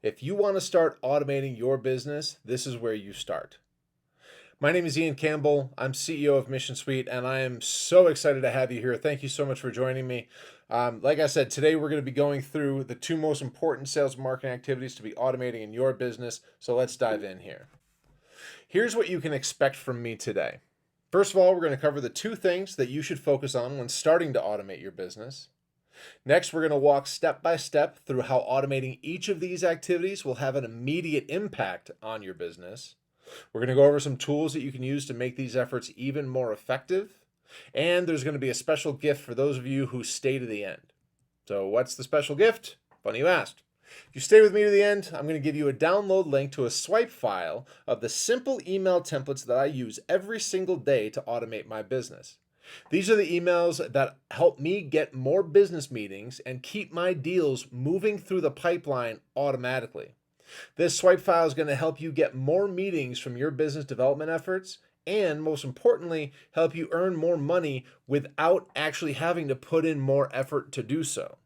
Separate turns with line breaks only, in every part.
If you want to start automating your business, this is where you start. My name is Ian Campbell. I'm CEO of Mission Suite, and I am so excited to have you here. Thank you so much for joining me. Like I said, today we're going to be going through the two most important sales and marketing activities to be automating in your business. So let's dive in here. Here's what you can expect from me today. First of all, we're going to cover the two things that you should focus on when starting to automate your business. Next, we're going to walk step by step through how automating each of these activities will have an immediate impact on your business. We're going to go over some tools that you can use to make these efforts even more effective. And there's going to be a special gift for those of you who stay to the end. So what's the special gift? Funny you asked. If you stay with me to the end, I'm going to give you a download link to a swipe file of the simple email templates that I use every single day to automate my business. These are the emails that help me get more business meetings and keep my deals moving through the pipeline automatically. This swipe file is going to help you get more meetings from your business development efforts and, most importantly, help you earn more money without actually having to put in more effort to do so.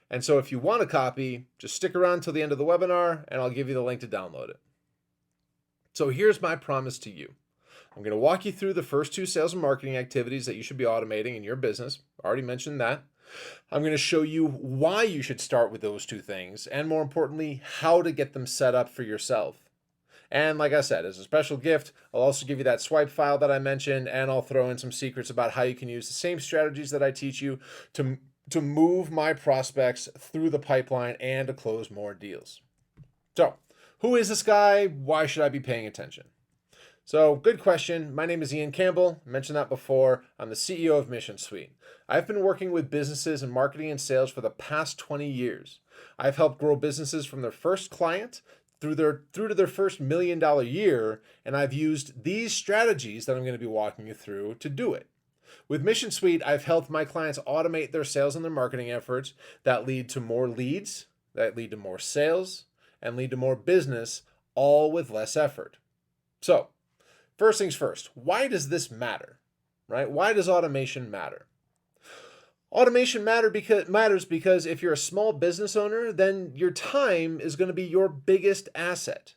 And so if you want a copy, just stick around till the end of the webinar and I'll give you the link to download it. So here's my promise to you. I'm going to walk you through the first two sales and marketing activities that you should be automating in your business. I already mentioned that. I'm going to show you why you should start with those two things, and more importantly, how to get them set up for yourself. And like I said, as a special gift, I'll also give you that swipe file that I mentioned, and I'll throw in some secrets about how you can use the same strategies that I teach you to move my prospects through the pipeline and to close more deals. So, who is this guy? Why should I be paying attention? So, good question. My name is Ian Campbell. I mentioned that before. I'm the CEO of Mission Suite. I've been working with businesses in marketing and sales for the past 20 years. I've helped grow businesses from their first client through to their first $1 million year, and I've used these strategies that I'm going to be walking you through to do it. With Mission Suite, I've helped my clients automate their sales and their marketing efforts that lead to more leads, that lead to more sales, and lead to more business, all with less effort. So, first things first, why does this matter, right? Why does automation matter? Automation matters because if you're a small business owner, then your time is going to be your biggest asset.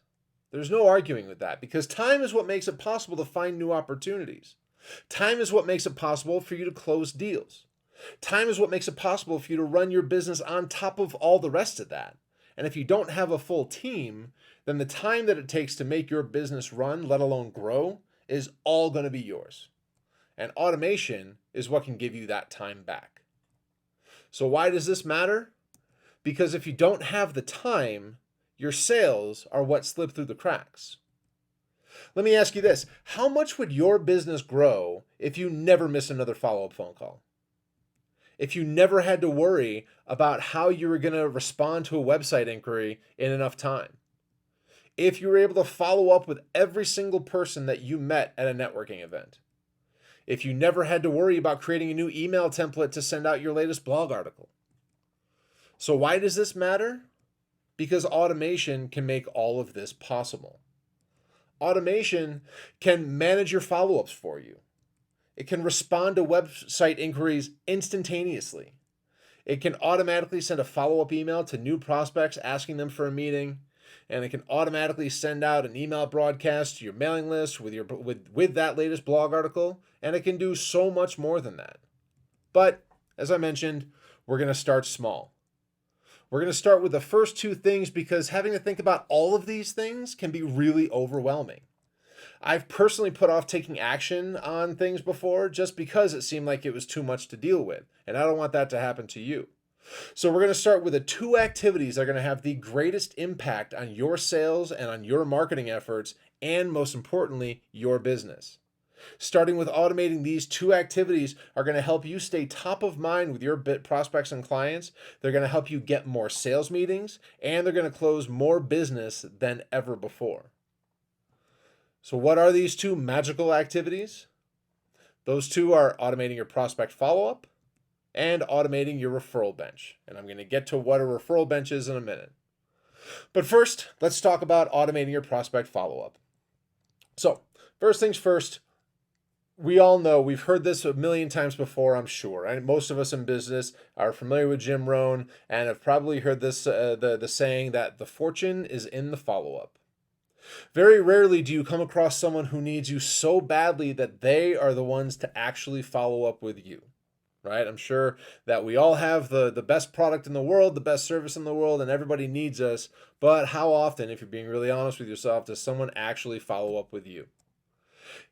There's no arguing with that because time is what makes it possible to find new opportunities. Time is what makes it possible for you to close deals. Time is what makes it possible for you to run your business on top of all the rest of that. And if you don't have a full team, then the time that it takes to make your business run, let alone grow, is all going to be yours. And automation is what can give you that time back. So why does this matter? Because if you don't have the time, your sales are what slip through the cracks. Let me ask you this. How much would your business grow if you never miss another follow-up phone call? If you never had to worry about how you were going to respond to a website inquiry in enough time? If you were able to follow up with every single person that you met at a networking event? If you never had to worry about creating a new email template to send out your latest blog article? So why does this matter? Because automation can make all of this possible. Automation can manage your follow-ups for you. It can respond to website inquiries instantaneously. It can automatically send a follow-up email to new prospects asking them for a meeting. And it can automatically send out an email broadcast to your mailing list with that latest blog article. And it can do so much more than that. But as I mentioned, we're going to start small. We're going to start with the first two things because having to think about all of these things can be really overwhelming. I've personally put off taking action on things before just because it seemed like it was too much to deal with, and I don't want that to happen to you. So we're going to start with the two activities that are going to have the greatest impact on your sales and on your marketing efforts, and most importantly, your business. Starting with automating these two activities are going to help you stay top of mind with your prospects and clients. They're going to help you get more sales meetings, and they're going to close more business than ever before. So what are these two magical activities? Those two are automating your prospect follow-up and automating your referral bench. And I'm going to get to what a referral bench is in a minute. But first, let's talk about automating your prospect follow-up. So first things first, we all know, we've heard this a million times before, I'm sure. And most of us in business are familiar with Jim Rohn and have probably heard this the saying that the fortune is in the follow-up. Very rarely do you come across someone who needs you so badly that they are the ones to actually follow up with you. Right? I'm sure that we all have the best product in the world, the best service in the world, and everybody needs us. But how often, if you're being really honest with yourself, does someone actually follow up with you?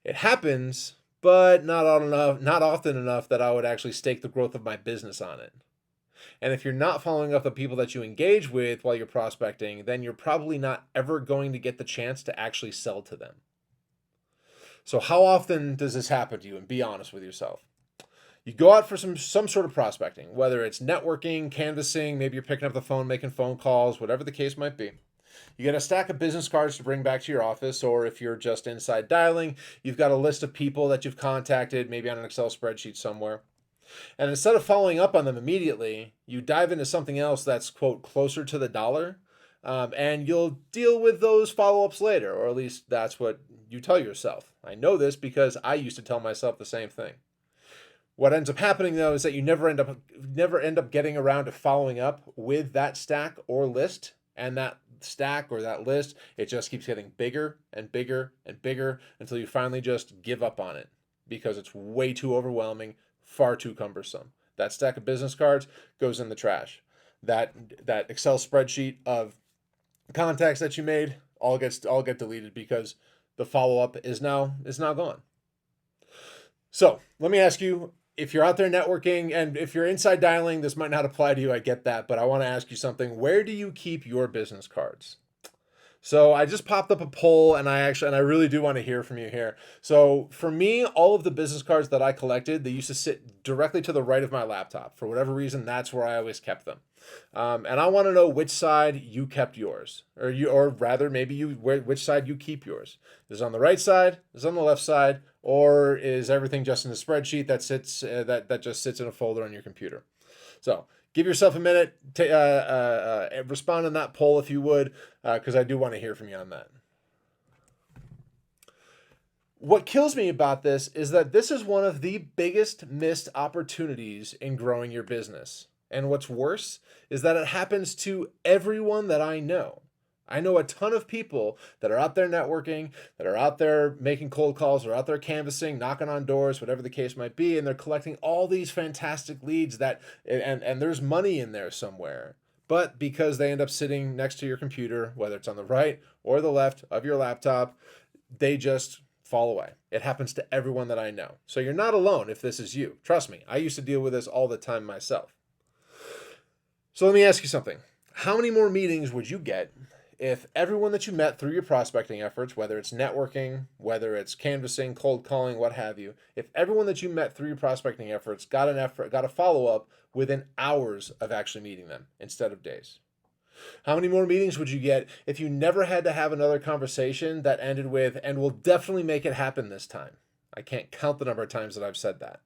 It happens, but not often enough that I would actually stake the growth of my business on it. And if you're not following up the people that you engage with while you're prospecting, then you're probably not ever going to get the chance to actually sell to them. So how often does this happen to you? And be honest with yourself. You go out for some sort of prospecting, whether it's networking, canvassing, maybe you're picking up the phone, making phone calls, whatever the case might be. You get a stack of business cards to bring back to your office, or if you're just inside dialing, you've got a list of people that you've contacted, maybe on an Excel spreadsheet somewhere. And instead of following up on them immediately, you dive into something else that's, quote, closer to the dollar, and you'll deal with those follow-ups later, or at least that's what you tell yourself. I know this because I used to tell myself the same thing. What ends up happening, though, is that you never end up getting around to following up with that stack or list, and that stack or that list, it just keeps getting bigger and bigger and bigger until you finally just give up on it because it's way too overwhelming, far too cumbersome. That stack of business cards goes in the trash. That Excel spreadsheet of contacts that you made all get deleted because the follow-up is now gone. So let me ask you, if you're out there networking and if you're inside dialing, this might not apply to you. I get that, but I want to ask you something. Where do you keep your business cards? So I just popped up a poll and I really do want to hear from you here. So for me, all of the business cards that I collected, they used to sit directly to the right of my laptop. For whatever reason, that's where I always kept them. And I want to know which side you kept yours, or rather maybe which side you keep yours. Is it on the right side? Is it on the left side? Or is everything just in a spreadsheet that sits that just sits in a folder on your computer? So give yourself a minute to respond on that poll if you would, because I do want to hear from you on that. What kills me about this is that this is one of the biggest missed opportunities in growing your business. And what's worse is that it happens to everyone that I know. I know a ton of people that are out there networking, that are out there making cold calls, or out there canvassing, knocking on doors, whatever the case might be, and they're collecting all these fantastic leads and there's money in there somewhere. But because they end up sitting next to your computer, whether it's on the right or the left of your laptop, they just fall away. It happens to everyone that I know. So you're not alone if this is you. Trust me, I used to deal with this all the time myself. So let me ask you something. How many more meetings would you get if everyone that you met through your prospecting efforts, whether it's networking, whether it's canvassing, cold calling, what have you, if everyone that you met through your prospecting efforts got a follow-up within hours of actually meeting them instead of days? How many more meetings would you get if you never had to have another conversation that ended with, and we'll definitely make it happen this time? I can't count the number of times that I've said that.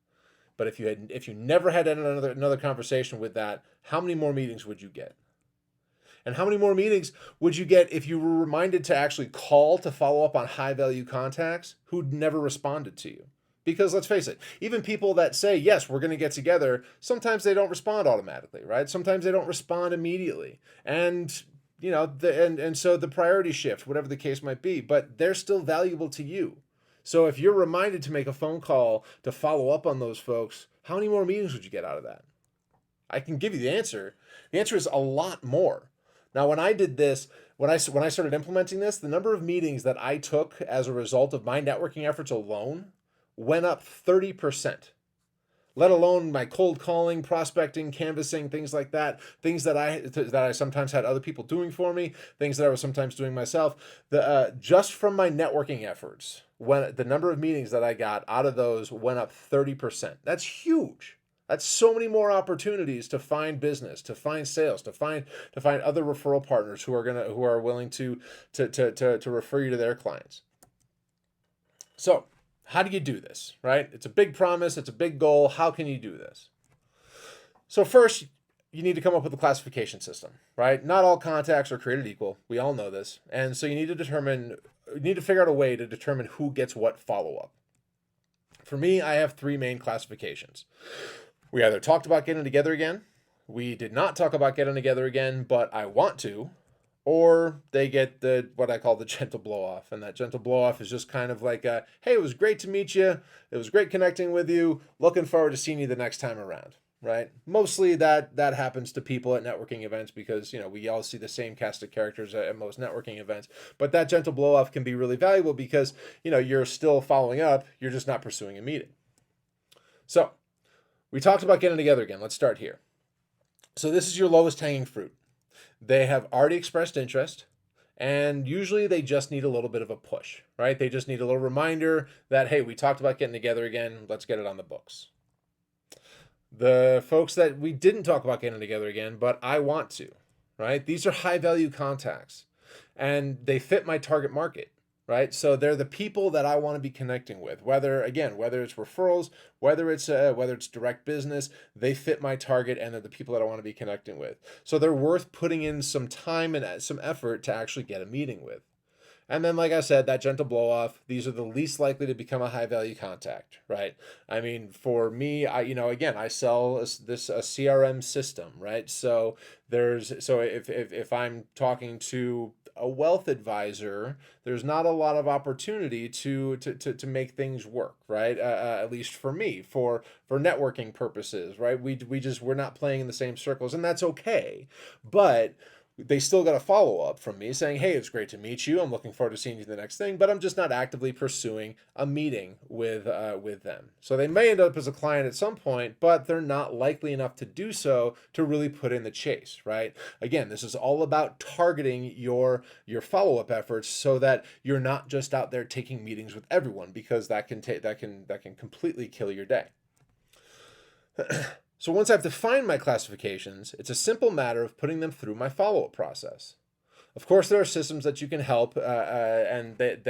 But if you never had another conversation with that, how many more meetings would you get? And how many more meetings would you get if you were reminded to actually call to follow up on high-value contacts who'd never responded to you? Because let's face it, even people that say, yes, we're going to get together, sometimes they don't respond automatically, right? Sometimes they don't respond immediately. And so the priority shift, whatever the case might be, but they're still valuable to you. So if you're reminded to make a phone call to follow up on those folks, how many more meetings would you get out of that? I can give you the answer. The answer is a lot more. Now, when I did this, when I started implementing this, the number of meetings that I took as a result of my networking efforts alone went up 30%. Let alone my cold calling, prospecting, canvassing, things like that, things that I sometimes had other people doing for me, things that I was sometimes doing myself. Just from my networking efforts, when the number of meetings that I got out of those went up 30%. That's huge. That's so many more opportunities to find business, to find sales, to find other referral partners who are willing to refer you to their clients. So, how do you do this, right? It's a big promise. It's a big goal. How can you do this? So first, you need to come up with a classification system, right? Not all contacts are created equal. We all know this. And so you need to figure out a way to determine who gets what follow-up. For me, I have three main classifications. We either talked about getting together again, we did not talk about getting together again, but I want to, or they get the what I call the gentle blow off. And that gentle blow off is just kind of like a, hey, it was great to meet you. It was great connecting with you. Looking forward to seeing you the next time around. Right? Mostly that happens to people at networking events because, we all see the same cast of characters at most networking events. But that gentle blow off can be really valuable because, you're still following up. You're just not pursuing a meeting. So we talked about getting together again. Let's start here. So this is your lowest hanging fruit. They have already expressed interest, and usually they just need a little bit of a push, right? They just need a little reminder that, hey, we talked about getting together again. Let's get it on the books. The folks that we didn't talk about getting together again, but I want to, right? These are high value contacts and they fit my target market, right? So they're the people that I want to be connecting with, whether it's referrals, whether it's direct business, they fit my target and they're the people that I want to be connecting with. So they're worth putting in some time and some effort to actually get a meeting with. And then, like I said, that gentle blow off, these are the least likely to become a high value contact, right? I mean, for me, I sell a CRM system, right? So if I'm talking to a wealth advisor, there's not a lot of opportunity to make things work, right? At least for me, for networking purposes, right? We're not playing in the same circles, and that's okay. But they still got a follow up from me saying, hey, it's great to meet you. I'm looking forward to seeing you the next thing, but I'm just not actively pursuing a meeting with them. So they may end up as a client at some point, but they're not likely enough to do so to really put in the chase, right? Again, this is all about targeting your follow up efforts so that you're not just out there taking meetings with everyone, because that can completely kill your day. So once I've defined my classifications, it's a simple matter of putting them through my follow-up process. Of course, there are systems that you can help, and there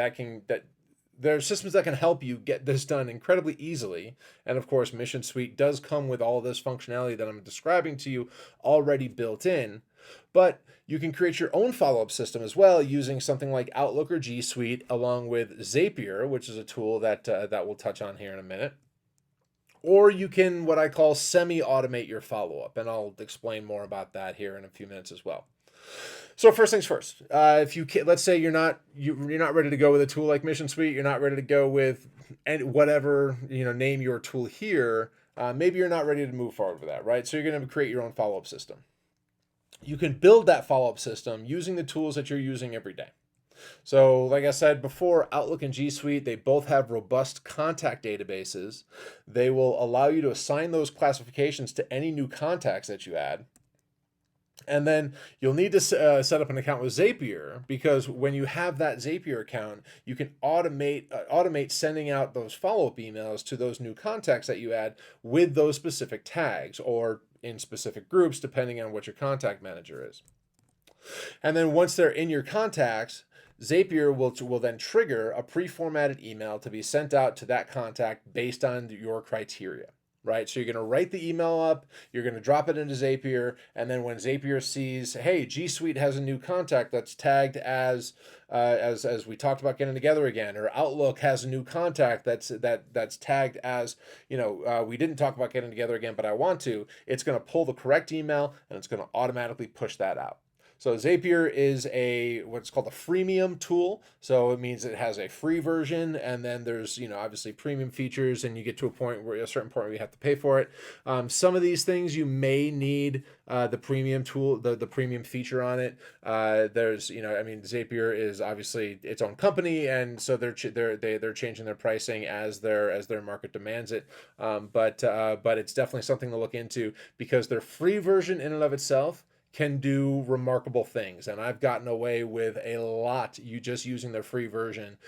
are systems that can help you get this done incredibly easily. And of course, Mission Suite does come with all this functionality that I'm describing to you already built in. But you can create your own follow-up system as well using something like Outlook or G Suite, along with Zapier, which is a tool that we'll touch on here in a minute. Or you can, what I call, semi-automate your follow-up, and I'll explain more about that here in a few minutes as well. So first things first, let's say you're not ready to go with a tool like Mission Suite, you're not ready to go with whatever, name your tool here. Maybe you're not ready to move forward with that, right? So you're going to create your own follow-up system. You can build that follow-up system using the tools that you're using every day. So like I said before, Outlook and G Suite, they both have robust contact databases. They will allow you to assign those classifications to any new contacts that you add. And then you'll need to set up an account with Zapier, because when you have that Zapier account, you can automate sending out those follow-up emails to those new contacts that you add with those specific tags, or in specific groups, depending on what your contact manager is. And then once they're in your contacts, Zapier will then trigger a pre-formatted email to be sent out to that contact based on your criteria, right? So you're going to write the email up, you're going to drop it into Zapier, and then when Zapier sees, hey, G Suite has a new contact that's tagged as we talked about getting together again, or Outlook has a new contact that's tagged as, we didn't talk about getting together again, but I want to, it's going to pull the correct email and it's going to automatically push that out. So Zapier is what's called a freemium tool. So it means it has a free version, and then there's obviously premium features, and you get to a certain point where you have to pay for it. Some of these things you may need the premium tool, the premium feature on it. Zapier is obviously its own company, and so they're changing their pricing as their market demands it. But it's definitely something to look into, because their free version in and of itself can do remarkable things. And I've gotten away with a lot just using their free version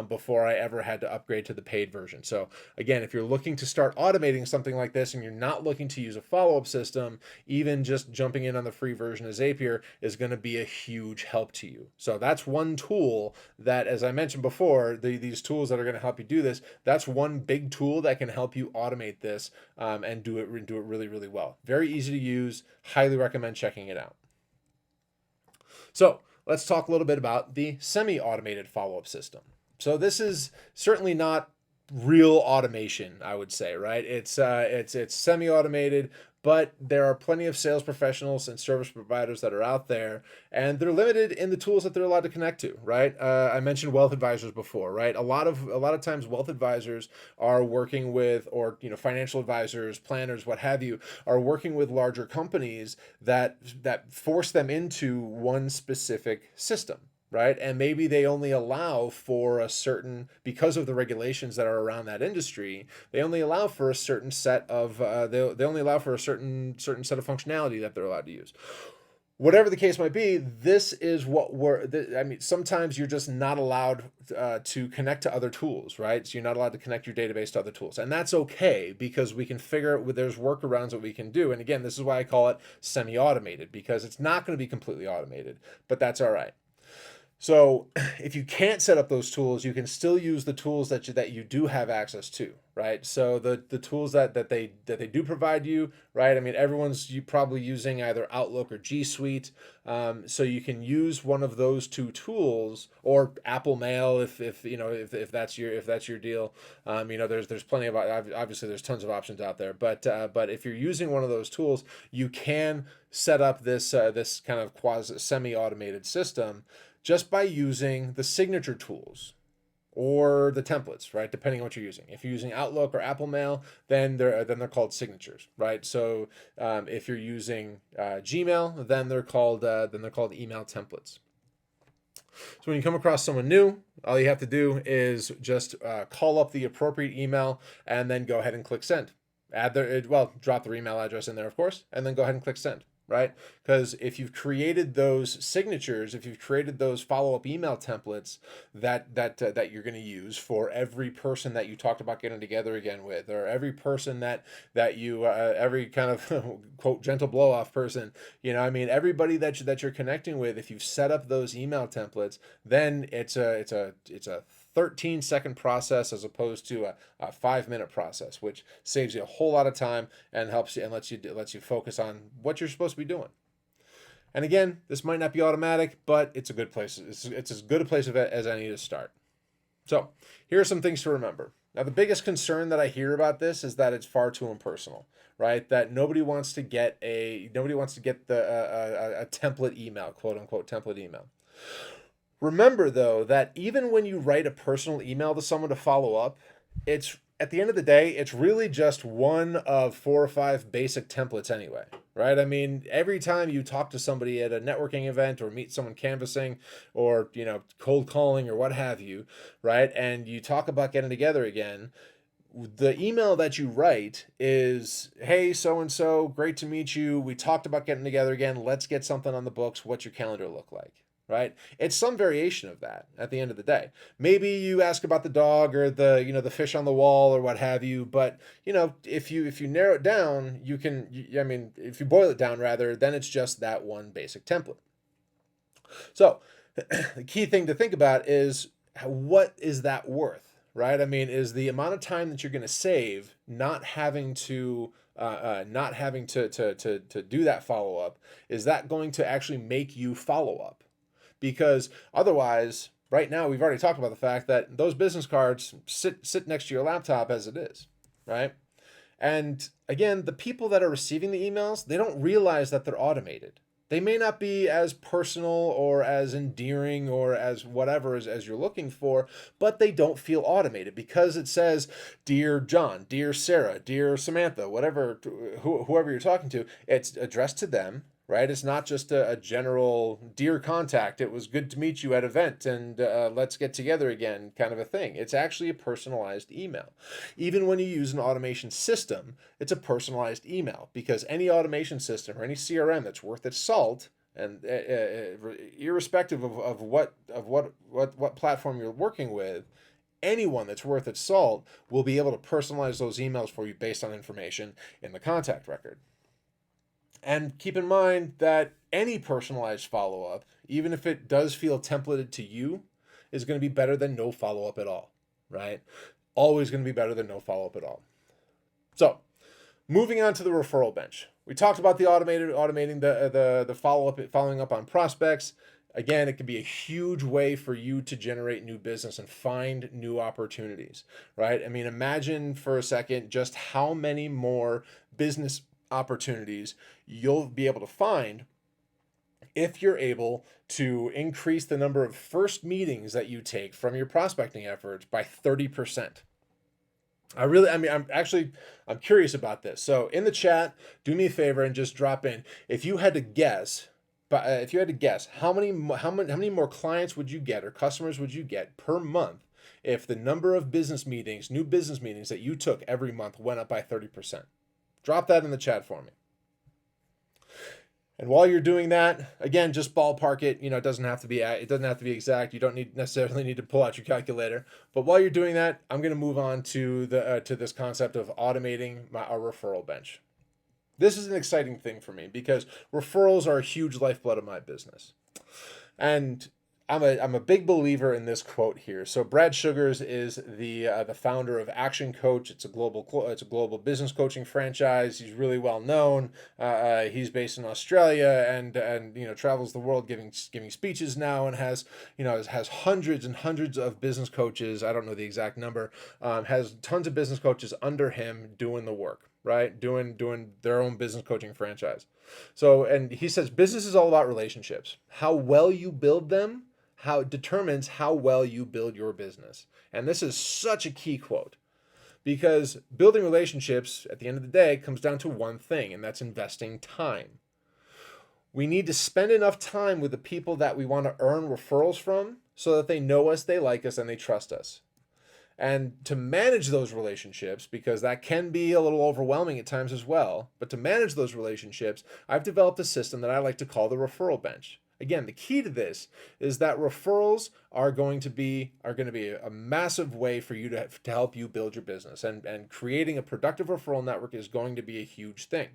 before I ever had to upgrade to the paid version. So again, if you're looking to start automating something like this and you're not looking to use a follow-up system, even just jumping in on the free version of Zapier is going to be a huge help to you. So that's one tool that, as I mentioned before, these tools that are going to help you do this, that's one big tool that can help you automate this and do it really, really well. Very easy to use. Highly recommend checking it out. So let's talk a little bit about the semi-automated follow-up system. So this is certainly not real automation, I would say, right? It's semi-automated, but there are plenty of sales professionals and service providers that are out there, and they're limited in the tools that they're allowed to connect to, right? I mentioned wealth advisors before, right? A lot of times, wealth advisors are working with, or financial advisors, planners, what have you, are working with larger companies that force them into one specific system, right? And maybe they only allow for a certain, because of the regulations that are around that industry, they only allow for a certain set of, they only allow for a certain set of functionality that they're allowed to use. Whatever the case might be, this is what I mean, sometimes you're just not allowed to connect to other tools, right? So you're not allowed to connect your database to other tools. And that's okay, because we can figure out, there's workarounds that we can do. And again, this is why I call it semi-automated, because it's not going to be completely automated, but that's all right. So if you can't set up those tools, you can still use the tools that you do have access to, right? So the tools that they do provide you, right? I mean, you probably using either Outlook or G Suite, so you can use one of those two tools, or Apple Mail if that's your deal. There's plenty of, obviously there's tons of options out there, but if you're using one of those tools, you can set up this kind of quasi semi-automated system just by using the signature tools or the templates, right? Depending on what you're using. If you're using Outlook or Apple Mail, then they're called signatures, right? So if you're using Gmail, then they're called email templates. So when you come across someone new, all you have to do is just call up the appropriate email and then go ahead and click send. Drop their email address in there, of course, and then go ahead and click send. Right? Because if you've created those signatures, if you've created those follow-up email templates that you're going to use for every person that you talked about getting together again with, or every person that you every kind of quote gentle blow-off person, I mean, everybody that you're connecting with, if you've set up those email templates, then it's a 13-second process as opposed to a 5-minute process, which saves you a whole lot of time and helps you and lets you focus on what you're supposed to be doing. And again, this might not be automatic, but it's a good place. It's as good a place as any to start. So here are some things to remember. Now, the biggest concern that I hear about this is that it's far too impersonal, right? That nobody wants to get a template email, quote unquote template email. Remember, though, that even when you write a personal email to someone to follow up, it's, at the end of the day, it's really just one of 4 or 5 basic templates anyway, right? I mean, every time you talk to somebody at a networking event or meet someone canvassing or, cold calling or what have you, right? And you talk about getting together again, the email that you write is, hey, so-and-so, great to meet you. We talked about getting together again. Let's get something on the books. What's your calendar look like? Right? It's some variation of that at the end of the day. Maybe you ask about the dog or the fish on the wall or what have you, but if you narrow it down, if you boil it down rather, then it's just that one basic template. So the key thing to think about is, what is that worth, right? I mean, is the amount of time that you're going to save not having to do that follow up, is that going to actually make you follow up? Because otherwise, right now, we've already talked about the fact that those business cards sit next to your laptop as it is, right? And again, the people that are receiving the emails, they don't realize that they're automated. They may not be as personal or as endearing or as whatever as you're looking for, but they don't feel automated because it says, Dear John, Dear Sarah, Dear Samantha, whatever, whoever you're talking to, it's addressed to them, right? It's not just a general, dear contact, it was good to meet you at an event and let's get together again kind of a thing. It's actually a personalized email. Even when you use an automation system, it's a personalized email, because any automation system or any CRM that's worth its salt, and irrespective of what platform you're working with, anyone that's worth its salt will be able to personalize those emails for you based on information in the contact record. And keep in mind that any personalized follow-up, even if it does feel templated to you, is going to be better than no follow-up at all, right? Always going to be better than no follow-up at all. So, moving on to the referral bench. We talked about the automating the follow-up, following up on prospects. Again, it can be a huge way for you to generate new business and find new opportunities, right? I mean, imagine for a second just how many more business opportunities you'll be able to find if you're able to increase the number of first meetings that you take from your prospecting efforts by 30%. I'm curious about this. So in the chat, do me a favor and just drop in. If you had to guess, how many more clients would you get or customers would you get per month if the number of new business meetings that you took every month went up by 30%? Drop that in the chat for me. And while you're doing that, again, just ballpark it. It doesn't have to be exact. You don't necessarily need to pull out your calculator. But while you're doing that, I'm going to move on to this concept of automating our referral bench. This is an exciting thing for me because referrals are a huge lifeblood of my business, and I'm a big believer in this quote here. So Brad Sugars is the founder of Action Coach. It's a global business coaching franchise. He's really well known. He's based in Australia and travels the world giving speeches now, and has hundreds and hundreds of business coaches. I don't know the exact number. Has tons of business coaches under him doing the work, right? Doing their own business coaching franchise. So, and he says business is all about relationships. How well you build them determines how well you build your business. And this is such a key quote, because building relationships at the end of the day comes down to one thing, and that's investing time. We need to spend enough time with the people that we want to earn referrals from so that they know us, they like us, and they trust us. And to manage those relationships, because that can be a little overwhelming at times as well, but to manage those relationships, I've developed a system that I like to call the referral bench. Again, the key to this is that referrals are going to be a massive way for you to help you build your business, and creating a productive referral network is going to be a huge thing.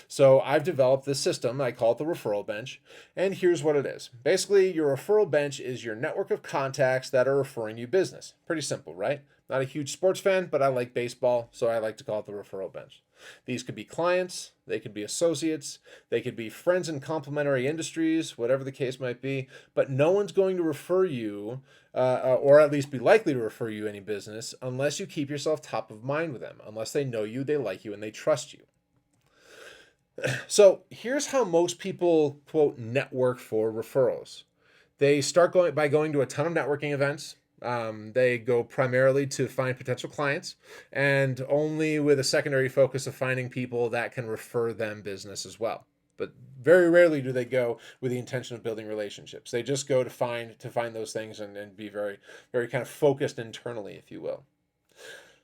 So I've developed this system. I call it the referral bench, and here's what it is. Basically, your referral bench is your network of contacts that are referring you business. Pretty simple, right? Not a huge sports fan, but I like baseball, so I like to call it the referral bench. These could be clients, they could be associates, they could be friends in complementary industries, whatever the case might be, but no one's going to refer you, or at least be likely to refer you any business, unless you keep yourself top of mind with them, unless they know you, they like you, and they trust you. So here's how most people, quote, network for referrals. They start by going to a ton of networking events. They go primarily to find potential clients, and only with a secondary focus of finding people that can refer them business as well. But very rarely do they go with the intention of building relationships. They just go to find those things and be very, very kind of focused internally, if you will.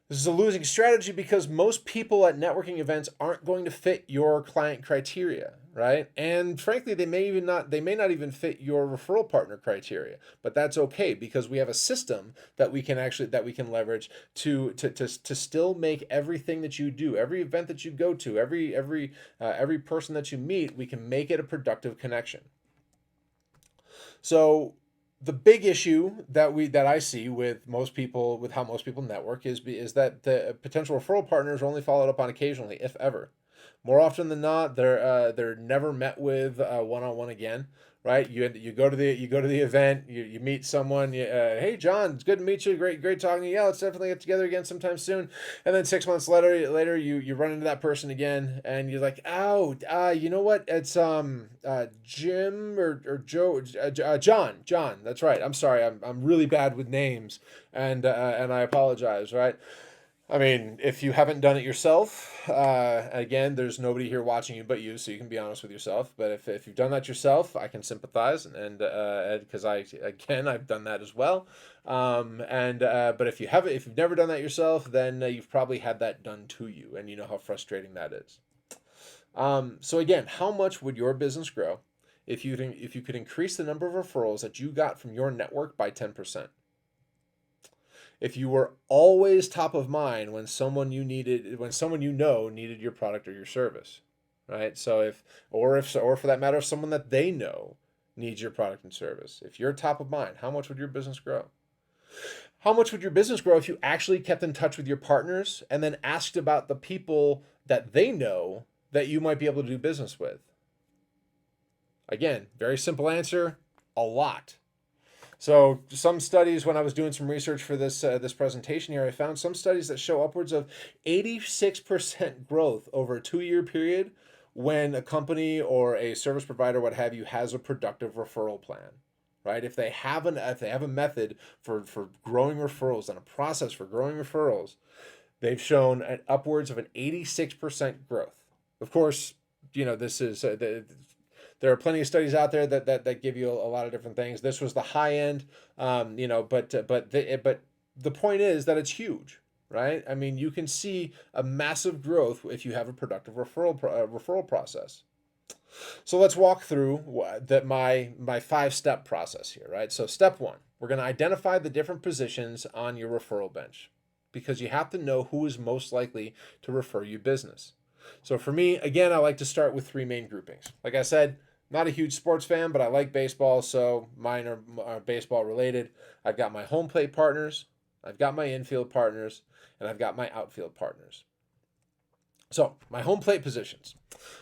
This is a losing strategy because most people at networking events aren't going to fit your client criteria, right? And frankly, they may not even fit your referral partner criteria, but that's okay because we have a system that we can leverage to still make everything that you do, every event that you go to, every person that you meet, we can make it a productive connection. So the big issue that I see with how most people network is that the potential referral partners are only followed up on occasionally, if ever. More often than not, they're never met with one-on-one again, right? You go to the event, you meet someone. Hey John, it's good to meet you. Great talking to you. Yeah, let's definitely get together again sometime soon. And then 6 months later, you run into that person again, and you're like, oh, you know what? It's Jim or Joe, John. That's right. I'm sorry. I'm really bad with names, and I apologize. Right. I mean, if you haven't done it yourself, again, there's nobody here watching you but you, so you can be honest with yourself. But if you've done that yourself, I can sympathize, and because I've done that as well. But if you've never done that yourself, then you've probably had that done to you, and you know how frustrating that is. So again, how much would your business grow if you could increase the number of referrals that you got from your network by 10%? If you were always top of mind when someone you know needed your product or your service, right? So or for that matter, if someone that they know needs your product and service, if you're top of mind, how much would your business grow? How much would your business grow if you actually kept in touch with your partners and then asked about the people that they know that you might be able to do business with? Again, very simple answer, a lot. So some studies, when I was doing some research for this presentation here, I found some studies that show upwards of 86% growth over a 2-year period when a company or a service provider, what have you, has a productive referral plan, right? If they have a method for growing referrals and a process for growing referrals, they've shown upwards of an 86% growth. Of course, this is there are plenty of studies out there that give you a lot of different things. This was the high end, but the point is that it's huge, right? I mean, you can see a massive growth if you have a productive referral process. So let's walk through my 5-step process here, right? So step 1, we're going to identify the different positions on your referral bench, because you have to know who is most likely to refer you business. So for me, again, I like to start with 3 main groupings. Like I said, not a huge sports fan, but I like baseball, so mine are baseball related. I've got my home plate partners, I've got my infield partners, and I've got my outfield partners. So my home plate positions.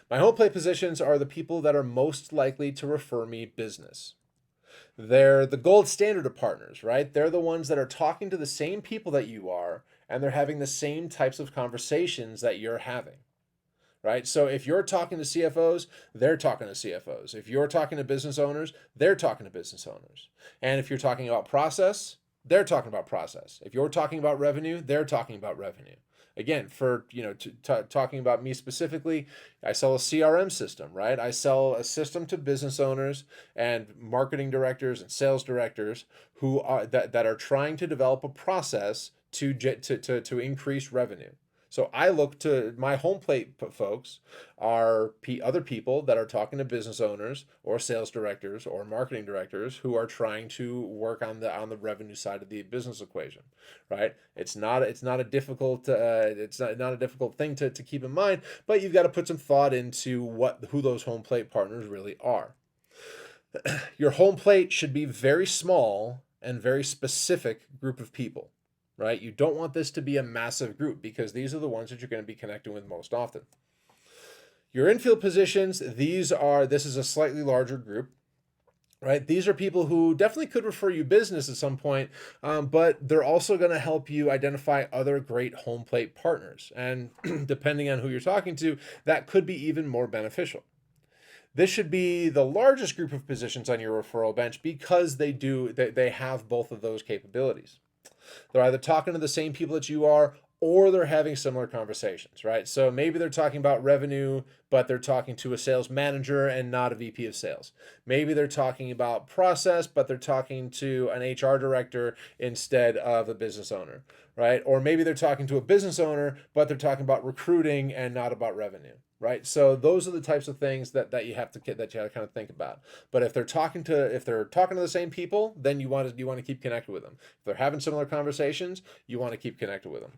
My home plate positions are the people that are most likely to refer me business. They're the gold standard of partners, right? They're the ones that are talking to the same people that you are, and they're having the same types of conversations that you're having. Right? So if you're talking to CFOs, they're talking to CFOs. If you're talking to business owners, they're talking to business owners. And if you're talking about process, they're talking about process. If you're talking about revenue, they're talking about revenue. Again, for talking about me specifically, I sell a CRM system, right? I sell a system to business owners and marketing directors and sales directors who are that are trying to develop a process to increase revenue. So I look to my home plate folks are other people that are talking to business owners or sales directors or marketing directors who are trying to work on the revenue side of the business equation, right? It's not a difficult thing to keep in mind, but you've got to put some thought into who those home plate partners really are. Your home plate should be very small and very specific group of people. Right? You don't want this to be a massive group, because these are the ones that you're going to be connecting with most often. Your infield positions, this is a slightly larger group, right? These are people who definitely could refer you business at some point, but they're also going to help you identify other great home plate partners. And depending on who you're talking to, that could be even more beneficial. This should be the largest group of positions on your referral bench, because they have both of those capabilities. They're either talking to the same people that you are, or they're having similar conversations, right? So maybe they're talking about revenue, but they're talking to a sales manager and not a VP of sales. Maybe they're talking about process, but they're talking to an HR director instead of a business owner, right? Or maybe they're talking to a business owner, but they're talking about recruiting and not about revenue. Right, so those are the types of things that you have to kind of think about. But if they're talking to the same people, then you want to keep connected with them. If they're having similar conversations, you want to keep connected with them.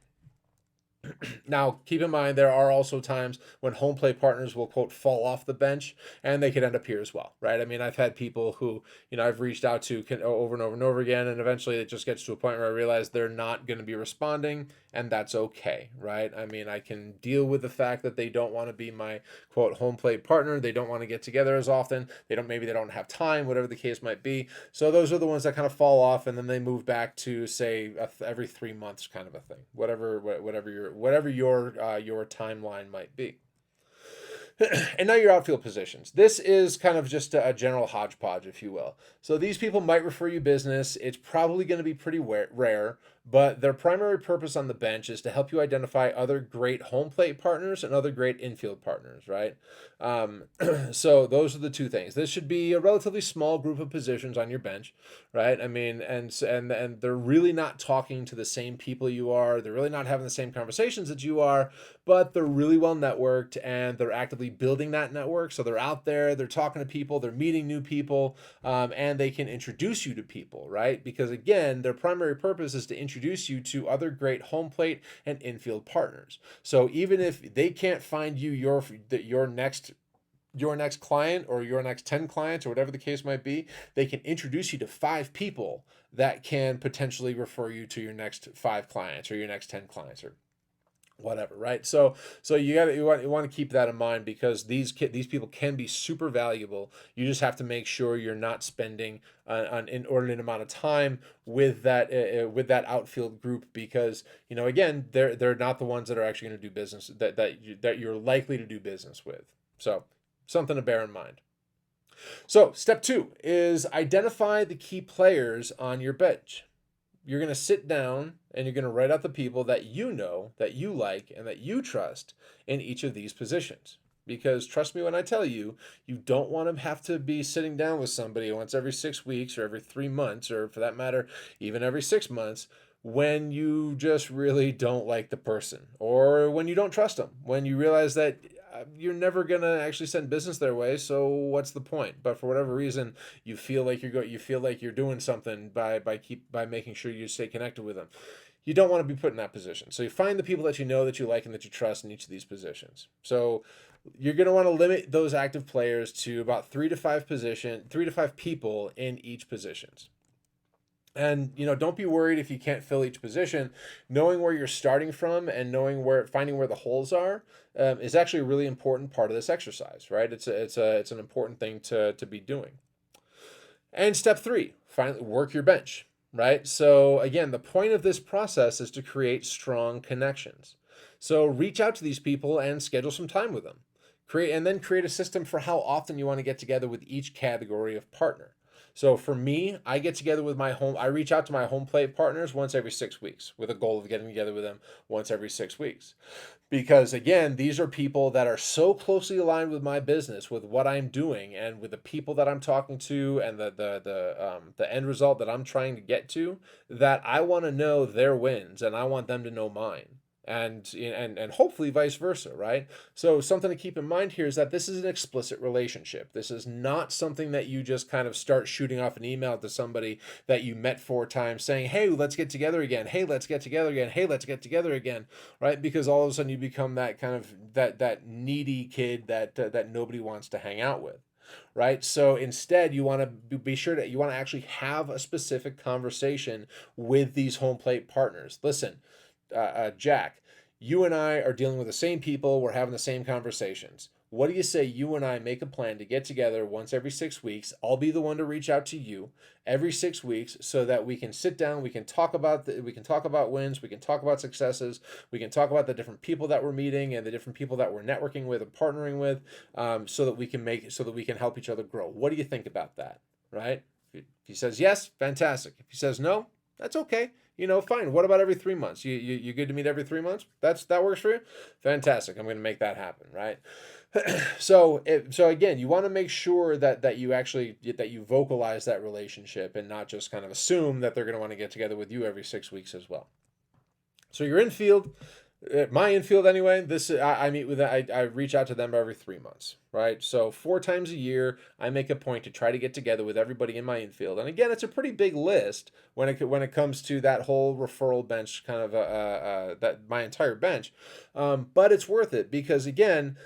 Now, keep in mind, there are also times when home plate partners will, quote, fall off the bench, and they could end up here as well, right? I mean, I've had people who, I've reached out to over and over and over again, and eventually it just gets to a point where I realize they're not going to be responding, and that's okay, right? I mean, I can deal with the fact that they don't want to be my, quote, home plate partner. They don't want to get together as often. Maybe they don't have time, whatever the case might be. So those are the ones that kind of fall off, and then they move back to, say, every 3 months kind of a thing, whatever your timeline might be. And now your outfield positions. This is kind of just a general hodgepodge, if you will. So these people might refer you business. It's probably going to be pretty rare, but their primary purpose on the bench is to help you identify other great home plate partners and other great infield partners, right? So those are the two things. This should be a relatively small group of positions on your bench, right? I mean, and they're really not talking to the same people you are. They're really not having the same conversations that you are, but they're really well networked, and they're actively building that network. So they're out there, they're talking to people, they're meeting new people, and they can introduce you to people, right? Because again, their primary purpose is to introduce you to other great home plate and infield partners. So even if they can't find you your next client or your next 10 clients or whatever the case might be, they can introduce you to 5 people that can potentially refer you to your next 5 clients or your next 10 clients or whatever, right? So you want to keep that in mind, because these people can be super valuable. You just have to make sure you're not spending an inordinate amount of time with that outfield group, because again, they're not the ones that are actually going to do business that you're likely to do business with. So something to bear in mind. So step 2 is identify the key players on your bench. You're going to sit down and you're going to write out the people that you know, that you like, and that you trust in each of these positions. Because trust me when I tell you, you don't want to have to be sitting down with somebody once every 6 weeks or every 3 months, or for that matter, even every 6 months, when you just really don't like the person, or when you don't trust them, when you realize that you're never going to actually send business their way, so what's the point? But for whatever reason, you feel like you're doing something by making sure you stay connected with them. You don't want to be put in that position. So you find the people that you know, that you like, and that you trust in each of these positions. So you're going to want to limit those active players to about 3 to 5 people in each positions. And don't be worried if you can't fill each position. Knowing where you're starting from and finding where the holes are is actually a really important part of this exercise, right? It's an important thing to be doing. And step 3, finally, work your bench, right? So again, the point of this process is to create strong connections. So reach out to these people and schedule some time with them. Create a system for how often you want to get together with each category of partner. So for me, I reach out to my home plate partners once every 6 weeks, with a goal of getting together with them once every 6 weeks. Because again, these are people that are so closely aligned with my business, with what I'm doing, and with the people that I'm talking to, and the end result that I'm trying to get to, that I want to know their wins and I want them to know mine. And hopefully vice versa, right? So something to keep in mind here is that this is an explicit relationship. This is not something that you just kind of start shooting off an email to somebody that you met 4 times saying, hey, let's get together again. Hey, let's get together again. Hey, let's get together again, right? Because all of a sudden you become that kind of that needy kid that nobody wants to hang out with, right? So instead, you want to be sure that you want to actually have a specific conversation with these home plate partners. Listen, Jack, you and I are dealing with the same people. We're having the same conversations. What do you say you and I make a plan to get together once every 6 weeks? I'll be the one to reach out to you every 6 weeks, so that we can sit down, we can talk about wins, we can talk about successes, we can talk about the different people that we're meeting and the different people that we're networking with and partnering with, so that we can help each other grow. What do you think about that? Right? If he says yes, fantastic. If he says no, that's okay. Fine. What about every 3 months? You good to meet every 3 months? That works for you? Fantastic. I'm going to make that happen, right? So again, you want to make sure that you vocalize that relationship, and not just kind of assume that they're going to want to get together with you every 6 weeks as well. So your infield, my infield anyway, I meet with I reach out to them every 3 months, right? So 4 times a year, I make a point to try to get together with everybody in my infield. And again, it's a pretty big list when it comes to that whole referral bench, kind of that my entire bench, but it's worth it, because again,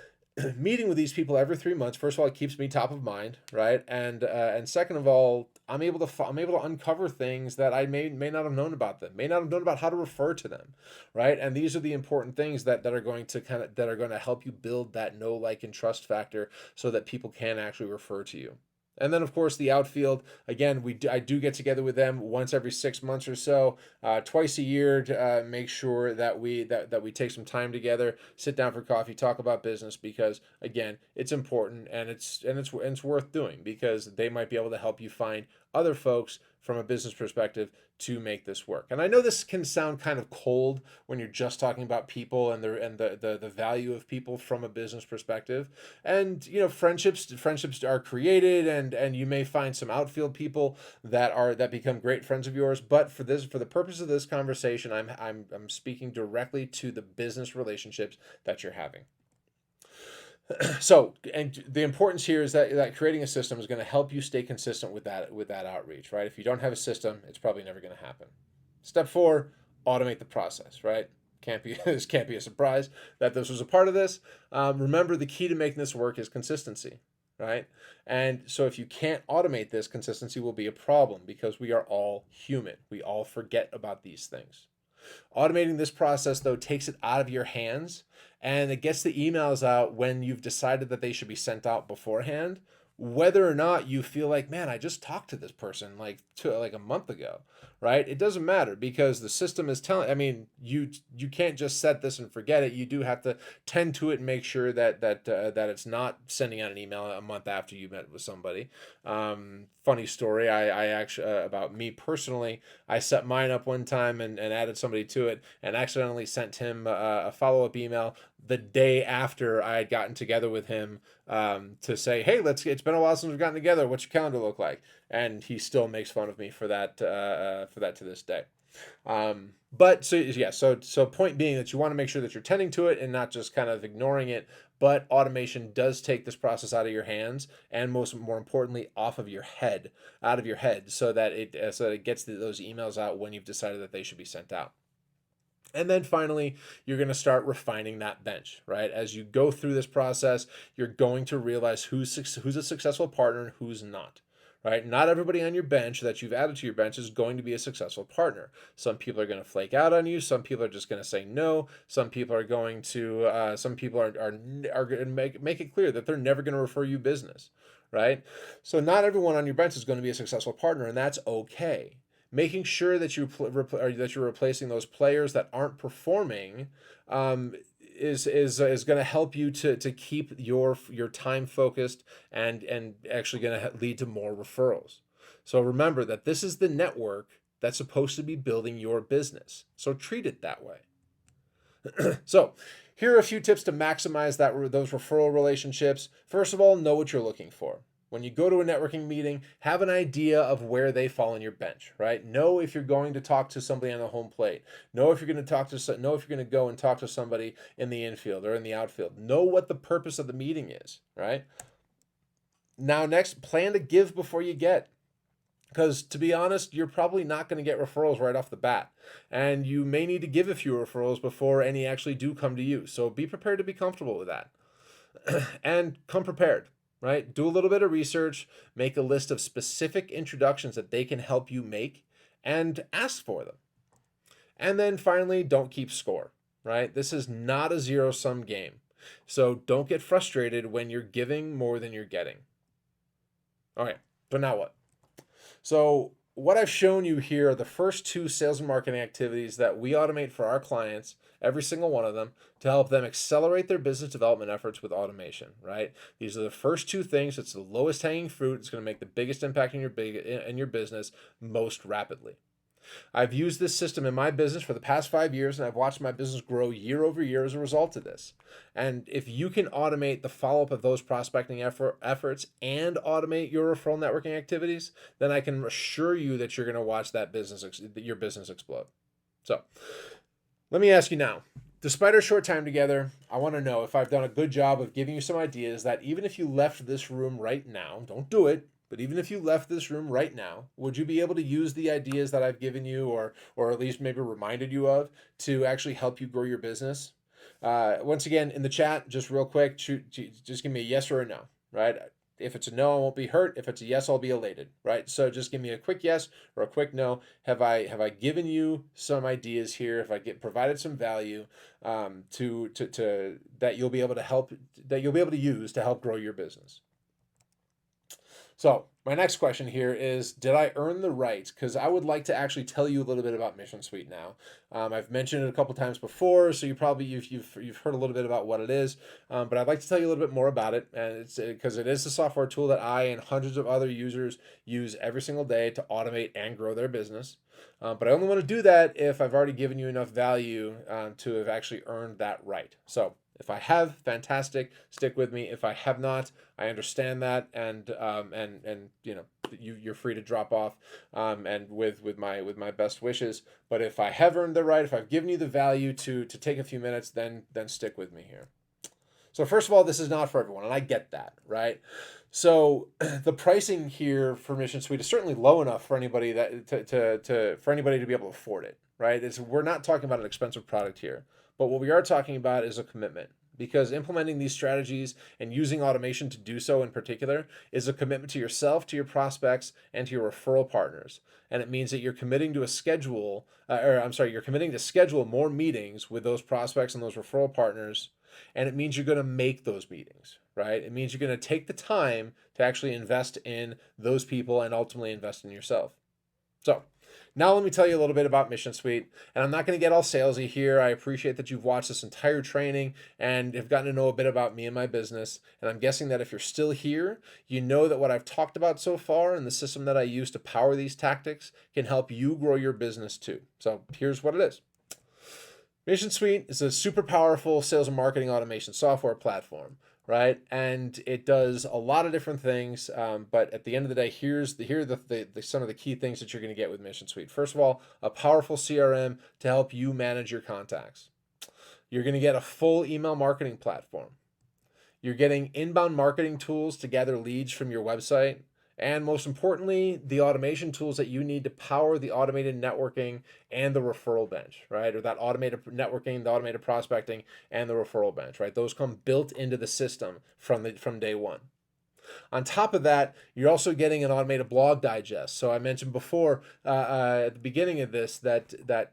meeting with these people every 3 months, first of all, it keeps me top of mind, right? And second of all, I'm able to uncover things that I may not have known about them, may not have known about how to refer to them, right? And these are the important things that are going to help you build that know, like, and trust factor, so that people can actually refer to you. And then, of course, the outfield. Again, I do get together with them once every 6 months or so, twice a year, to make sure that we take some time together, sit down for coffee, talk about business, because again, it's important, and it's worth doing, because they might be able to help you find other folks from a business perspective to make this work. And I know this can sound kind of cold when you're just talking about people and the value of people from a business perspective. And friendships are created, and you may find some outfield people that become great friends of yours. But for the purpose of this conversation, I'm speaking directly to the business relationships that you're having. So, and the importance here is that creating a system is going to help you stay consistent with that outreach, right? If you don't have a system, it's probably never going to happen. Step 4, automate the process, right? This can't be a surprise that this was a part of this. Remember, the key to making this work is consistency, right? And so if you can't automate this, consistency will be a problem, because we are all human. We all forget about these things. Automating this process, though, takes it out of your hands, and it gets the emails out when you've decided that they should be sent out beforehand, whether or not you feel like, man, I just talked to this person like a month ago, right? It doesn't matter because the system is telling. I mean, you can't just set this and forget it. You do have to tend to it and make sure that it's not sending out an email a month after you met with somebody. Funny story, I actually about me personally, I set mine up one time and added somebody to it and accidentally sent him a follow-up email the day after I had gotten together with him, to say, hey, it's been a while since we've gotten together. What's your calendar look like? And he still makes fun of me for that to this day. But so yeah, so point being that you want to make sure that you're tending to it and not just kind of ignoring it. But automation does take this process out of your hands and more importantly out of your head, so that it gets those emails out when you've decided that they should be sent out. And then finally, you're going to start refining that bench, right? As you go through this process, you're going to realize who's a successful partner and who's not, right? Not everybody on your bench that you've added to your bench is going to be a successful partner. Some people are going to flake out on you. Some people are just going to say no. Some people are going to, are going to make it clear that they're never going to refer you business, right? So not everyone on your bench is going to be a successful partner, and that's okay. Making sure that you're replacing those players that aren't performing, is going to help you to keep your time focused and actually going to lead to more referrals. So remember that this is the network that's supposed to be building your business. So treat it that way. So here are a few tips to maximize those referral relationships. First of all, know what you're looking for. When you go to a networking meeting, have an idea of where they fall in your bench, right? Know if you're going to talk to somebody on the home plate. Know if you're going to go and talk to somebody in the infield or in the outfield. Know what the purpose of the meeting is, right? Now, next, plan to give before you get. Because to be honest, you're probably not going to get referrals right off the bat. And you may need to give a few referrals before any actually do come to you. So be prepared to be comfortable with that. And come prepared. Right? Do a little bit of research, make a list of specific introductions that they can help you make, and ask for them. And then finally, don't keep score, right? This is not a zero-sum game. So don't get frustrated when you're giving more than you're getting. Okay, but now what? So what I've shown you here are the first two sales and marketing activities that we automate for our clients, every single one of them, to help them accelerate their business development efforts with automation, right? These are the first two things. It's the lowest hanging fruit. It's going to make the biggest impact in your business most rapidly. I've used this system in my business for the past 5 years, and I've watched my business grow year over year as a result of this. And if you can automate the follow-up of those prospecting efforts and automate your referral networking activities, then I can assure you that you're going to watch your business explode. So let me ask you now, despite our short time together, I want to know if I've done a good job of giving you some ideas that even if you left this room right now, don't do it, but even if you left this room right now, would you be able to use the ideas that I've given you or at least maybe reminded you of to actually help you grow your business? Once again, in the chat, just real quick, just give me a yes or a no, right? If it's a no, I won't be hurt. If it's a yes, I'll be elated, right? So just give me a quick yes or a quick no. Have I given you some ideas here? Have I provided some value to that you'll be able to use to help grow your business? So my next question here is, did I earn the right? Because I would like to actually tell you a little bit about Mission Suite now. I've mentioned it a couple times before, so you've heard a little bit about what it is, but I'd like to tell you a little bit more about it, and it's because it is a software tool that I and hundreds of other users use every single day to automate and grow their business. But I only want to do that if I've already given you enough value to have actually earned that right. So if I have, fantastic, stick with me. If I have not, I understand that, and you're free to drop off, and with my best wishes. But if I have earned the right, if I've given you the value to take a few minutes, then stick with me here. So first of all, this is not for everyone, and I get that, right? So the pricing here for Mission Suite is certainly low enough for anybody for anybody to be able to afford it, right? We're not talking about an expensive product here. But what we are talking about is a commitment, because implementing these strategies and using automation to do so in particular is a commitment to yourself, to your prospects, and to your referral partners. And it means that you're committing to you're committing to schedule more meetings with those prospects and those referral partners. And it means you're going to make those meetings, right? It means you're going to take the time to actually invest in those people and ultimately invest in yourself. So now let me tell you a little bit about Mission Suite, and I'm not going to get all salesy here. I appreciate that you've watched this entire training and have gotten to know a bit about me and my business, and I'm guessing that if you're still here, you know that what I've talked about so far and the system that I use to power these tactics can help you grow your business too. So here's what it is. Mission Suite is a super powerful sales and marketing automation software platform, right? And it does a lot of different things. But at the end of the day, here are some of the key things that you're going to get with Mission Suite. First of all, a powerful CRM to help you manage your contacts. You're going to get a full email marketing platform. You're getting inbound marketing tools to gather leads from your website. And most importantly, the automation tools that you need to power the automated networking and the referral bench, right? Or that automated networking, the automated prospecting, and the referral bench, right? Those come built into the system from day one. On top of that, you're also getting an automated blog digest. So I mentioned before at the beginning of this that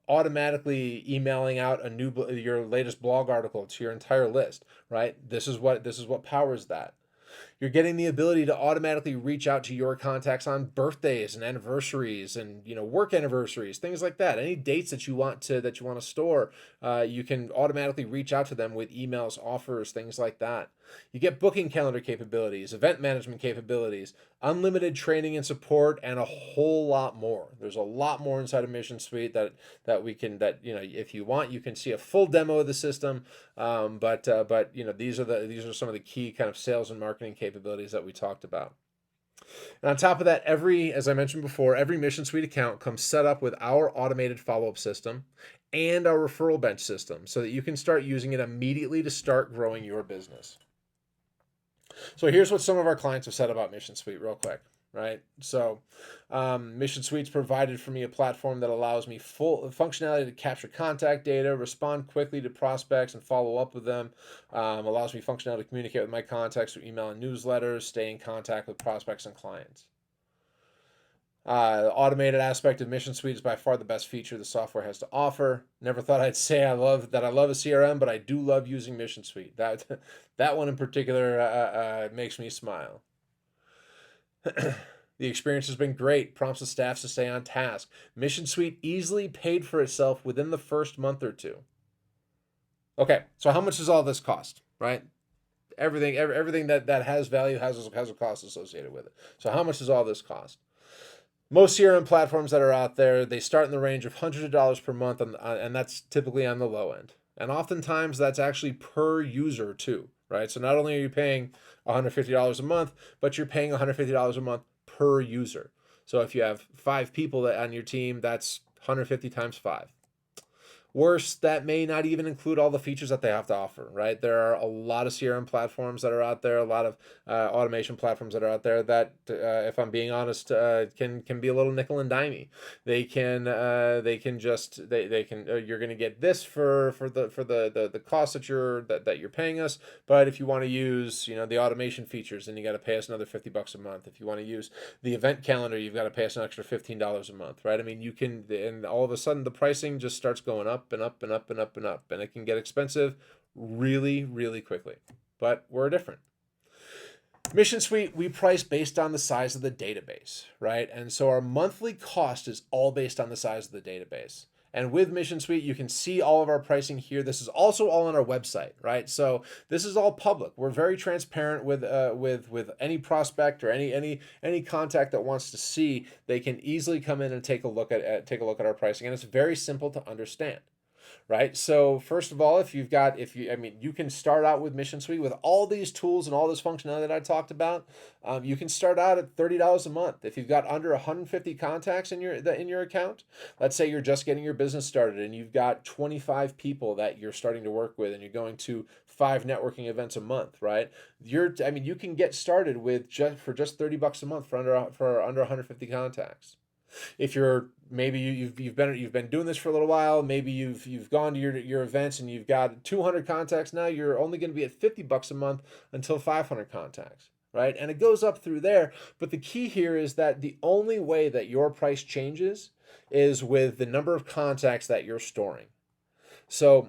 automatically emailing out your latest blog article to your entire list, right? This is what powers that. You're getting the ability to automatically reach out to your contacts on birthdays and anniversaries and work anniversaries, things like that. Any dates that you want to store, you can automatically reach out to them with emails, offers, things like that. You get booking calendar capabilities, event management capabilities, unlimited training and support, and a whole lot more. There's a lot more inside of Mission Suite that if you want, you can see a full demo of the system. But these are some of the key kind of sales and marketing capabilities that we talked about. And on top of that, as I mentioned before, every Mission Suite account comes set up with our automated follow-up system and our referral bench system so that you can start using it immediately to start growing your business. So here's what some of our clients have said about Mission Suite real quick, right? So Mission Suite's provided for me a platform that allows me full functionality to capture contact data, respond quickly to prospects and follow up with them, allows me functionality to communicate with my contacts through email and newsletters, stay in contact with prospects and clients. Automated aspect of Mission Suite is by far the best feature the software has to offer. Never thought I'd say I love a CRM, but I do love using Mission Suite. That one in particular makes me smile. The experience has been great. Prompts the staff to stay on task. Mission Suite easily paid for itself within the first month or two. Okay, so how much does all this cost, right? Everything that has value has a cost associated with it. So how much does all this cost? Most CRM platforms that are out there, they start in the range of hundreds of dollars per month, and that's typically on the low end. And oftentimes that's actually per user too, right? So not only are you paying $150 a month, but you're paying $150 a month per user. So if you have 5 people on your team, that's 150 times 5. Worse, that may not even include all the features that they have to offer, right? There are a lot of CRM platforms that are out there, a lot of automation platforms that are out there that, if I'm being honest, can be a little nickel and dimey. You're going to get this for the cost that you're paying us, but if you want to use the automation features, then you got to pay us another $50 a month. If you want to use the event calendar, you've got to pay us an extra $15 a month, right? I mean, and all of a sudden the pricing just starts going up and up and up and up and up, and it can get expensive really, really quickly. But we're different. Mission Suite, we price based on the size of the database, right? And so our monthly cost is all based on the size of the database. And with Mission Suite, you can see all of our pricing here. This is also all on our website, right? So this is all public. We're very transparent with any prospect or any contact that wants to see. They can easily come in and take a look at our pricing, and it's very simple to understand. Right. So first of all, you can start out with Mission Suite with all these tools and all this functionality that I talked about. You can start out at $30 a month. If you've got under 150 contacts in your account, let's say you're just getting your business started and you've got 25 people that you're starting to work with, and you're going to 5 networking events a month, right? You can get started with just $30 a month for under 150 contacts. If you're maybe you've been doing this for a little while, maybe you've gone to your events and you've got 200 contacts. Now you're only going to be at $50 a month until 500 contacts, right? And it goes up through there. But the key here is that the only way that your price changes is with the number of contacts that you're storing. So,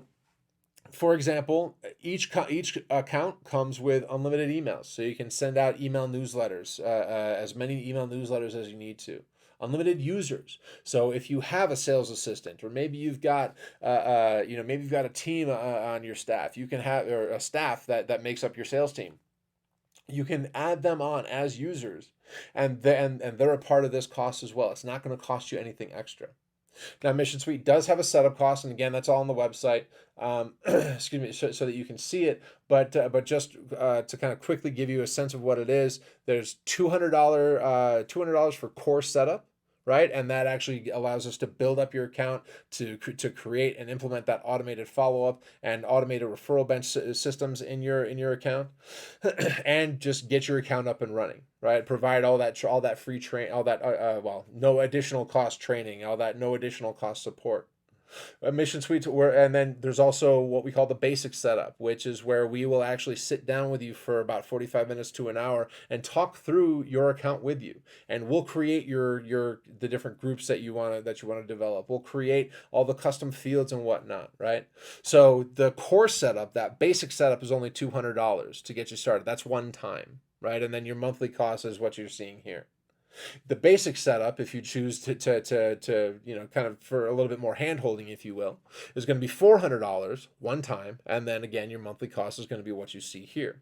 for example, each account comes with unlimited emails, so you can send out email newsletters, as many email newsletters as you need to. Unlimited users. So if you have a sales assistant, or maybe you've got, maybe you've got a team on your staff, you can have, or a staff that makes up your sales team. You can add them on as users, and they're a part of this cost as well. It's not going to cost you anything extra. Now, Mission Suite does have a setup cost, and again, that's all on the website. Excuse me, so that you can see it. But just to kind of quickly give you a sense of what it is, there's $200 for core setup, right? And that actually allows us to build up your account, to create and implement that automated follow-up and automated referral bench systems in your account, and just get your account up and running, right? Provide all that free no additional cost training, all that no additional cost support. Mission Suites, and then there's also what we call the basic setup, which is where we will actually sit down with you for about 45 minutes to an hour and talk through your account with you, and we'll create the different groups that you want to develop. We'll create all the custom fields and whatnot, right? So the core setup, that basic setup, is only $200 to get you started. That's one time, right? And then your monthly cost is what you're seeing here. The basic setup, if you choose to kind of for a little bit more hand holding, if you will, is going to be $400 one time, and then again your monthly cost is going to be what you see here.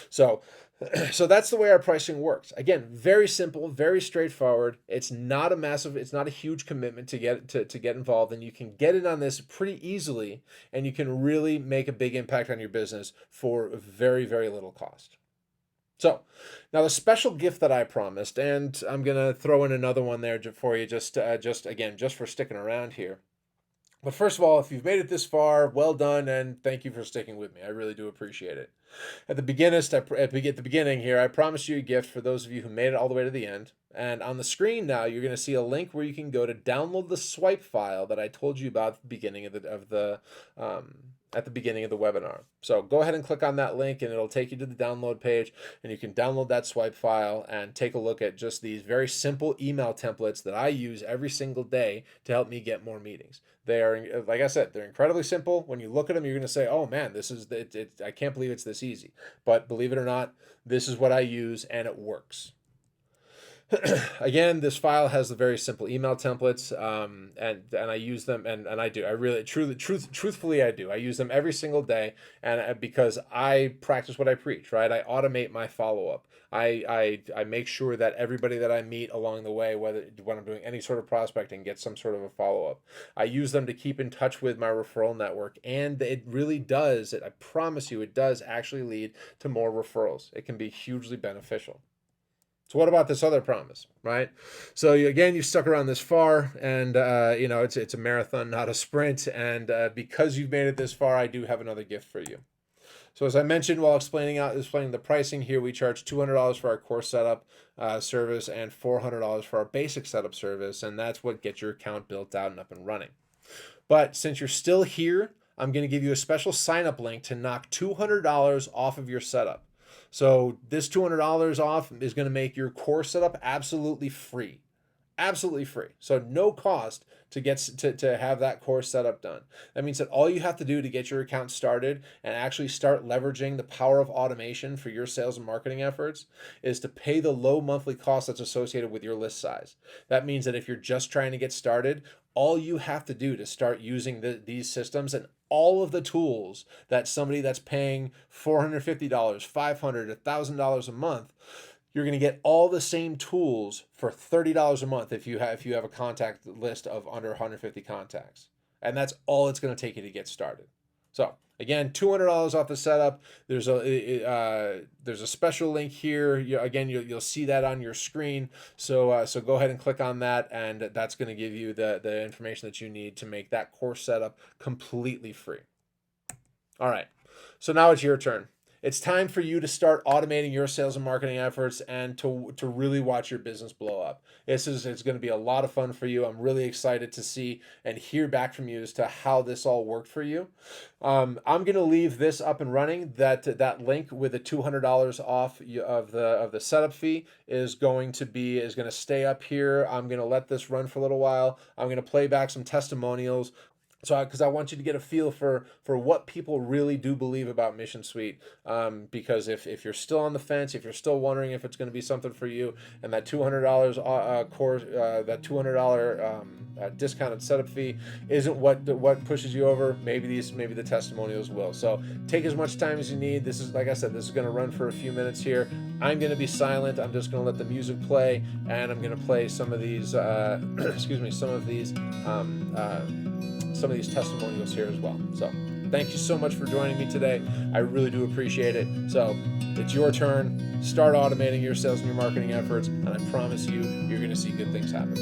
So that's the way our pricing works. Again, very simple, very straightforward. It's not a huge commitment to get involved, and you can get in on this pretty easily, and you can really make a big impact on your business for very, very little cost. So now the special gift that I promised, and I'm going to throw in another one there for you, just for sticking around here. But first of all, if you've made it this far, well done, and thank you for sticking with me. I really do appreciate it. At the beginning here, I promised you a gift for those of you who made it all the way to the end. And on the screen now, you're going to see a link where you can go to download the swipe file that I told you about at the beginning of the webinar. So go ahead and click on that link, and it'll take you to the download page, and you can download that swipe file and take a look at just these very simple email templates that I use every single day to help me get more meetings. They are, like I said, they're incredibly simple. When you look at them, you're going to say, oh man, this is it. I can't believe it's this easy. But believe it or not, this is what I use, and it works. Again, this file has the very simple email templates, and I use them, and I do. I really, truthfully, I do. I use them every single day, and because I practice what I preach, right? I automate my follow-up. I make sure that everybody that I meet along the way, when I'm doing any sort of prospecting, gets some sort of a follow-up. I use them to keep in touch with my referral network, and it really does. I promise you, it does actually lead to more referrals. It can be hugely beneficial. So what about this other promise, right? So again, you've stuck around this far, and it's a marathon, not a sprint. And because you've made it this far, I do have another gift for you. So as I mentioned while explaining the pricing here, we charge $200 for our core setup service and $400 for our basic setup service, and that's what gets your account built out and up and running. But since you're still here, I'm going to give you a special sign-up link to knock $200 off of your setup. So this $200 off is going to make your core setup absolutely free. Absolutely free. So no cost to have that core setup done. That means that all you have to do to get your account started and actually start leveraging the power of automation for your sales and marketing efforts is to pay the low monthly cost that's associated with your list size. That means that if you're just trying to get started, all you have to do to start using these systems and all of the tools that somebody that's paying $450, $500, $1,000 a month, you're going to get all the same tools for $30 a month if you have a contact list of under 150 contacts. And that's all it's going to take you to get started. So again, $200 off the setup. There's a special link here. You'll see that on your screen. So go ahead and click on that, and that's going to give you the information that you need to make that course setup completely free. All right. So now it's your turn. It's time for you to start automating your sales and marketing efforts and to really watch your business blow up. It's going to be a lot of fun for you. I'm really excited to see and hear back from you as to how this all worked for you. I'm going to leave this up and running. That link with the $200 off of the setup fee is going to stay up here. I'm going to let this run for a little while. I'm going to play back some testimonials. So, because I want you to get a feel for what people really do believe about Mission Suite. Because if you're still on the fence, if you're still wondering if it's going to be something for you, and that $200 course, that $200 discounted setup fee isn't what pushes you over, maybe the testimonials will. So take as much time as you need. This is, like I said, this is going to run for a few minutes here. I'm going to be silent. I'm just going to let the music play, and I'm going to play some of these some of these testimonials here as well. So thank you so much for joining me today. I really do appreciate it. So it's your turn. Start automating your sales and your marketing efforts, and I promise you, you're going to see good things happen.